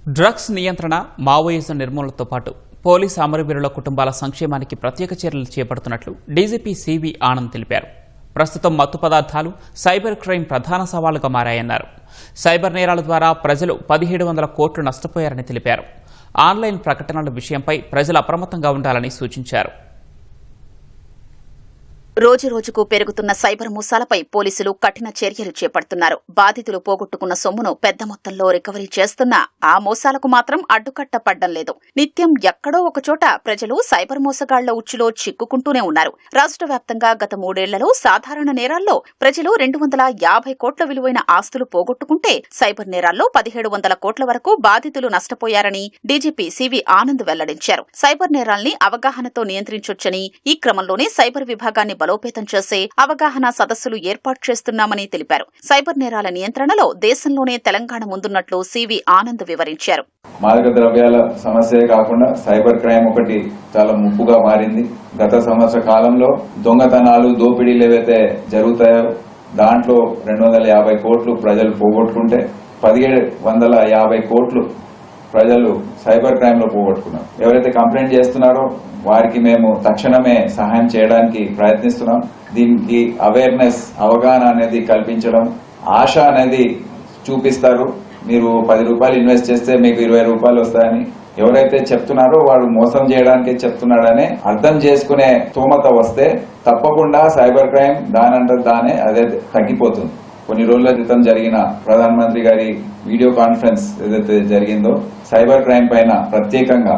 Drugs నియంత్రణ, Maoism నిర్మూలనతో పాటు police అమరవీరుల కుటుంబాల సంక్షేమానికి ప్రత్యేక చర్యలు చేపడుతున్నట్లు డీజీపీ సివి ఆనంద్ తెలిపారు. ప్రస్తుతం మత్తు పదార్థాలు, సైబర్ క్రైమ్ ప్రధాన సవాలుగా మారాయన్నారు. సైబర్ నేరాల ద్వారా ప్రజలు 1700 కోట్లు నష్టపోయారని తెలిపారు. ఆన్లైన్ ప్రకటనల విషయంపై ప్రజలు అప్రమత్తంగా ఉండాలని సూచించారు. రోజురోజుకు పెరుగుతున్న సైబర్ మోసాలపై పోలీసులు కఠిన చర్యలు చేపడుతున్నారు. బాధితులు పోగొట్టుకున్న సొమ్మును పెద్ద మొత్తంలో రికవరీ చేస్తున్నా ఆ మోసాలకు మాత్రం అడ్డుకట్ట పడ్డం లేదు. నిత్యం ఎక్కడో ఒకచోట ప్రజలు సైబర్ మోసగాళ్ల ఉచ్చులో చిక్కుకుంటూనే ఉన్నారు. రాష్ట్ర వ్యాప్తంగా గత 3 ఏళ్లలో సాధారణ నేరాల్లో ప్రజలు 250 కోట్ల విలువైన ఆస్తులు పోగొట్టుకుంటే సైబర్ నేరాల్లో 1700 కోట్ల వరకు బాధితులు నష్టపోయారని డీజీపీ సివి ఆనంద్ వెల్లడించారు. సైబర్ నేరాల్ని అవగాహనతో నియంత్రించొచ్చని, ఈ క్రమంలోనే సైబర్ విభాగాన్ని బలోపేతం చేసే అవగాహన సదస్సులు ఏర్పాటు చేస్తున్నామని తెలిపారు. సైబర్ నేరాల నియంత్రణలో దేశంలోనే తెలంగాణ ముందున్నట్లు సివి ఆనంద్ వివరించారు. మాదక ద్రవ్యాల సమస్యే కాకుండా సైబర్ క్రైమ్ ఒకటి చాలా ముప్పుగా మారింది. గత సంవత్సర కాలంలో దొంగతనాలు, దోపిడీలు ఏవైతే జరుగుతాయో దాంట్లో 250 కోట్లు ప్రజలు పోగొట్టుకుంటే 1750 కోట్లు ప్రజలు సైబర్ క్రైమ్ లో పోగొట్టుకున్నారు. ఎవరైతే కంప్లైంట్ చేస్తున్నారో వారికి మేము తక్షణమే సహాయం చేయడానికి ప్రయత్నిస్తున్నాం. దీనికి అవేర్నెస్, అవగాహన అనేది కల్పించడం, ఆశ అనేది చూపిస్తారు. మీరు 10 రూపాయలు ఇన్వెస్ట్ చేస్తే మీకు 20 రూపాయలు వస్తాయని ఎవరైతే చెప్తున్నారో వాడు మోసం చేయడానికి చెప్తున్నాడని అర్థం చేసుకునే స్తోమత వస్తే తప్పకుండా సైబర్ క్రైమ్ దానంటే దానే అదే తగ్గిపోతుంది. కొన్ని రోజుల క్రితం జరిగిన ప్రధానమంత్రి గారి వీడియో కాన్ఫరెన్స్ ఏదైతే జరిగిందో సైబర్ క్రైమ్ పైన ప్రత్యేకంగా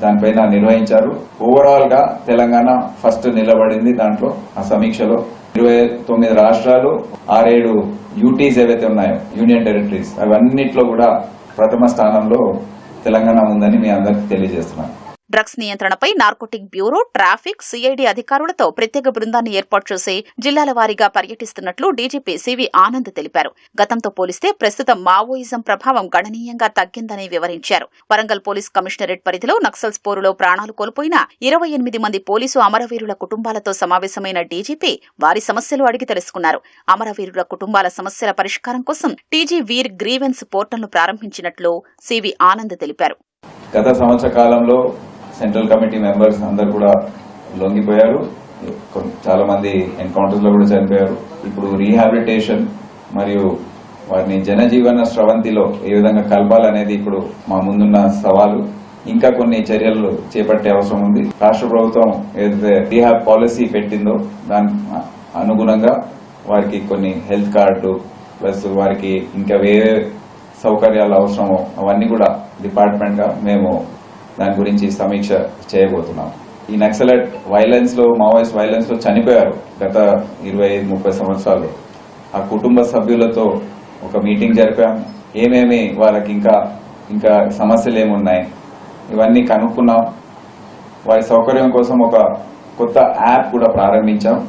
దానిపైన నిర్వహించారు. ఓవరాల్ గా తెలంగాణ ఫస్ట్ నిలబడింది. దాంట్లో ఆ సమీక్షలో 29 రాష్ట్రాలు, 6-7 యూటీస్ ఏవైతే ఉన్నాయో, యూనియన్ టెరిటరీస్, అవన్నిట్లో కూడా ప్రథమ స్థానంలో తెలంగాణ ఉందని మీ అందరికీ తెలియజేస్తున్నాను. డ్రగ్స్ నియంత్రణపై నార్కోటిక్ బ్యూరో, ట్రాఫిక్, సిఐడి అధికారులతో ప్రత్యేక బృందాన్ని ఏర్పాటు చేసి జిల్లాల వారీగా పర్యటిస్తున్నట్లు డీజీపీ సివి ఆనంద్ తెలిపారు. గతంతో పోలిస్తే ప్రస్తుతం మావోయిజం ప్రభావం గణనీయంగా తగ్గిందని వివరించారు. వరంగల్ పోలీస్ కమిషనరేట్ పరిధిలో నక్సల్ స్పోరులో ప్రాణాలు కోల్పోయిన 28 మంది పోలీసు అమరవీరుల కుటుంబాలతో సమావేశమైన డీజీపీ వారి సమస్యలు అడిగి తెలుసుకున్నారు. అమరవీరుల కుటుంబాల సమస్యల పరిష్కారం కోసం టీజీ వీర్ గ్రీవెన్స్ పోర్టల్ను ప్రారంభించినట్లు సివి ఆనంద్ తెలిపారు. గత సంవత్సర కాలంలో సెంట్రల్ కమిటీ మెంబర్స్ అందరు కూడా లొంగిపోయారు. చాలా మంది ఎన్కౌంటర్స్ లో కూడా చనిపోయారు. ఇప్పుడు రీహాబిలిటేషన్ మరియు వారిని జనజీవన స్రవంతిలో ఏ విధంగా కలపాలనేది ఇప్పుడు మా ముందున్న సవాలు. ఇంకా కొన్ని చర్యలు చేపట్టే అవసరం ఉంది. రాష్ట్ర ప్రభుత్వం ఏదైతే రీహాబ్ పాలసీ పెట్టిందో దాని అనుగుణంగా వారికి కొన్ని హెల్త్ కార్డు ప్లస్ వారికి ఇంకా వేరే సౌకర్యాలు అవసరమో అవన్నీ కూడా డిపార్ట్మెంట్ గా మేము దాని గురించి సమీక్ష చేయబోతున్నాం. ఈ నక్సలైట్ వైలెన్స్ లో, మావోయిస్ట్ వైలెన్స్ లో చనిపోయారు గత 25-30 సంవత్సరాలు. ఆ కుటుంబ సభ్యులతో ఒక మీటింగ్ జరిపాం. ఏమేమి వాళ్ళకి ఇంకా సమస్యలు ఏమున్నాయి ఇవన్నీ కనుక్కున్నాం. వారి సౌకర్యం కోసం ఒక కొత్త యాప్ కూడా ప్రారంభించాం.